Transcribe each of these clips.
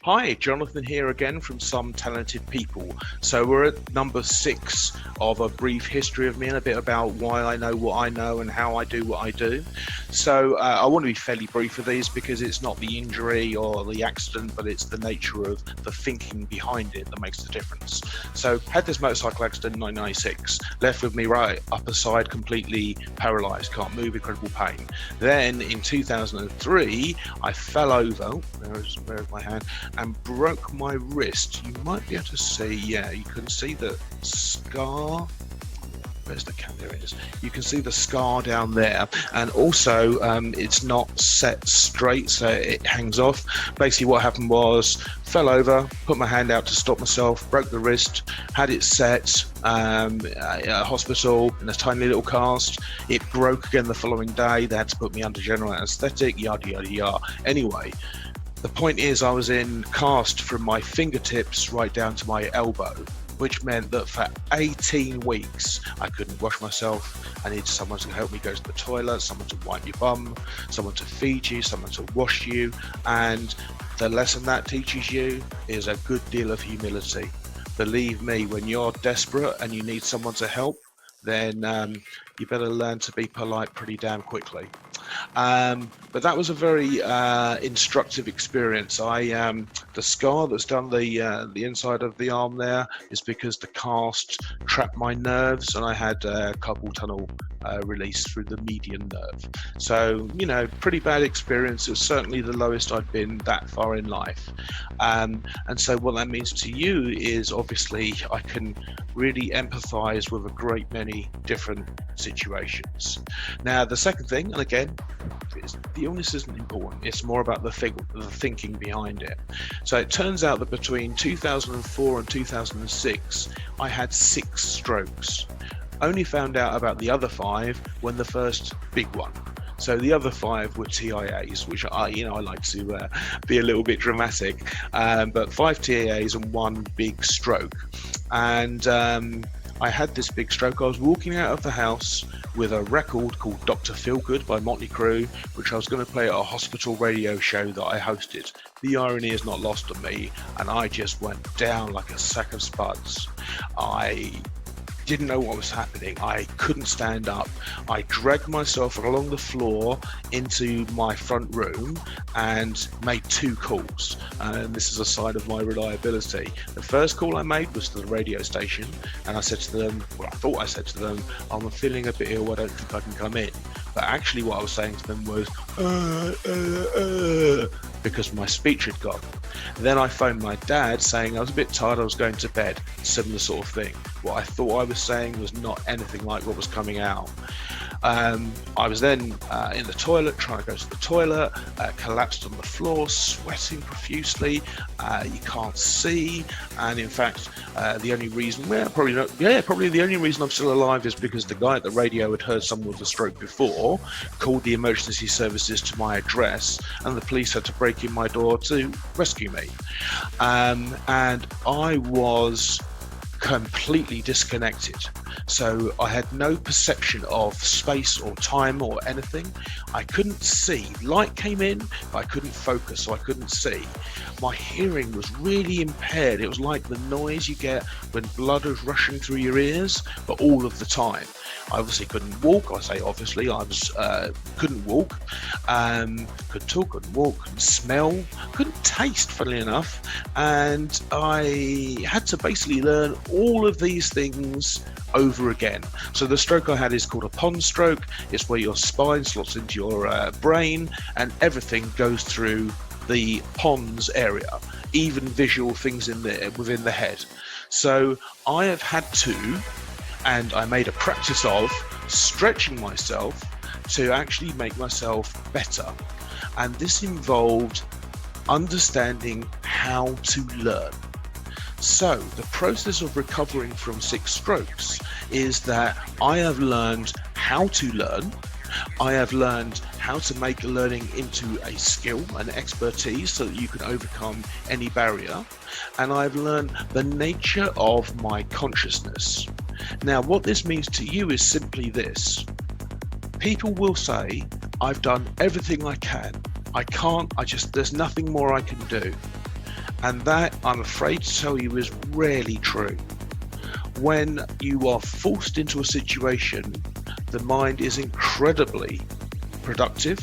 Hi, Jonathan here again from Some Talented People. So we're at number 6 of a brief history of me and a bit about why I know what I know and how I do what I do. So I want to be fairly brief with these because it's not the injury or the accident, but it's the nature of the thinking behind it that makes the difference. So had this motorcycle accident in 1996, left with me right upper side completely paralysed, can't move, incredible pain. Then in 2003, I fell over, there's my hand, and broke my wrist. You might be able to see, you can see the scar. Where's the camera? There it is. You can see the scar down there, and also it's not set straight, so it hangs off. Basically what happened was fell over, put my hand out to stop myself, broke the wrist, had it set at a hospital in a tiny little cast. It broke again the following day. They had to put me under general anesthetic, yada yada yada. Anyway, the point is I was in cast from my fingertips right down to my elbow, which meant that for 18 weeks I couldn't wash myself. I needed someone to help me go to the toilet, someone to wipe your bum, someone to feed you, someone to wash you. And the lesson that teaches you is a good deal of humility. Believe me, when you're desperate and you need someone to help, then you better learn to be polite pretty damn quickly. But that was a very instructive experience. The scar that's done the inside of the arm there is because the cast trapped my nerves, and I had carpal tunnel release through the median nerve. So, pretty bad experience. It's certainly the lowest I've been that far in life. And so what that means to you is obviously I can really empathize with a great many different situations. Now, the second thing, and again, the illness isn't important, it's more about the thinking behind it. So it turns out that between 2004 and 2006 I had 6 strokes. Only found out about the other 5 when the first big one. So the other 5 were TIAs, which I like to be a little bit dramatic, but 5 TIAs and 1 big stroke. And I had this big stroke. I was walking out of the house with a record called Dr. Feelgood by Motley Crue, which I was going to play at a hospital radio show that I hosted. The irony is not lost on me, and I just went down like a sack of spuds. I didn't know what was happening. I couldn't stand up. I dragged myself along the floor into my front room and made 2 calls. And this is a sign of my reliability. The first call I made was to the radio station, and I said to them, I thought I said to them, I'm feeling a bit ill, I don't think I can come in. But actually what I was saying to them was, because my speech had gone. Then I phoned my dad saying I was a bit tired, I was going to bed, similar sort of thing. What I thought I was saying was not anything like what was coming out. I was then in the toilet, trying to go to the toilet, collapsed on the floor, sweating profusely. You can't see, and in fact, the only reason, probably the only reason I'm still alive is because the guy at the radio had heard someone with a stroke before, called the emergency services to my address, and the police had to break in my door to rescue me. And I was completely disconnected. So I had no perception of space or time or anything. I couldn't see. Light came in, but I couldn't focus, so I couldn't see. My hearing was really impaired. It was like the noise you get when blood is rushing through your ears, but all of the time. I obviously couldn't walk. I say obviously, couldn't walk, couldn't talk, couldn't walk, couldn't smell, couldn't taste, funnily enough. And I had to basically learn all of these things over again. So the stroke I had is called a pons stroke. It's where your spine slots into your brain and everything goes through the pons area, even visual things in there within the head. So I have had to, and I made a practice of stretching myself to actually make myself better. And this involved understanding how to learn. So the process of recovering from 6 strokes is that I have learned how to learn. I have learned how to make learning into a skill, an expertise, so that you can overcome any barrier. And I've learned the nature of my consciousness. Now, what this means to you is simply this. People will say, I've done everything I can. I can't, there's nothing more I can do. And that, I'm afraid to tell you, is rarely true. When you are forced into a situation, the mind is incredibly productive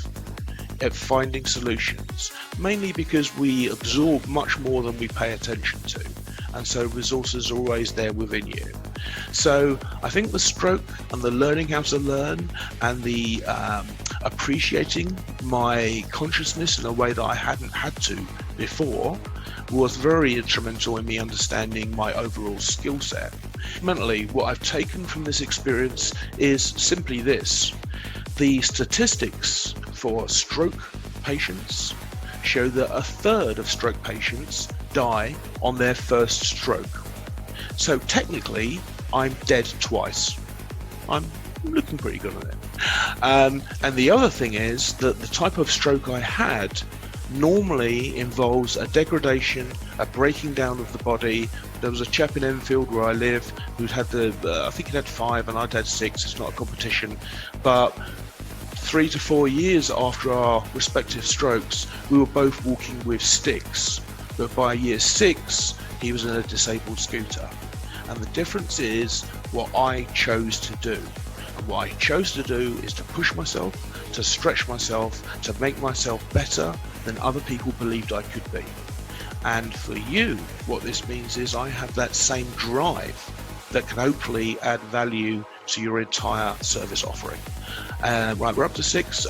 at finding solutions, mainly because we absorb much more than we pay attention to, and so resources are always there within you. So I think the stroke and the learning how to learn and the appreciating my consciousness in a way that I hadn't had to before was very instrumental in me understanding my overall skill set. Mentally, what I've taken from this experience is simply this: the statistics for stroke patients show that a third of stroke patients die on their first stroke. So technically, I'm dead twice. I'm looking pretty good at it. And the other thing is that the type of stroke I had normally involves a degradation, a breaking down of the body. There was a chap in Enfield where I live who'd had I think he'd had 5 and I'd had 6. It's not a competition, but 3 to 4 years after our respective strokes, we were both walking with sticks. But by year 6, he was in a disabled scooter. And the difference is what I chose to do. And what I chose to do is to push myself, to stretch myself, to make myself better than other people believed I could be. And for you, what this means is I have that same drive that can hopefully add value to your entire service offering. Right, we're up to 6.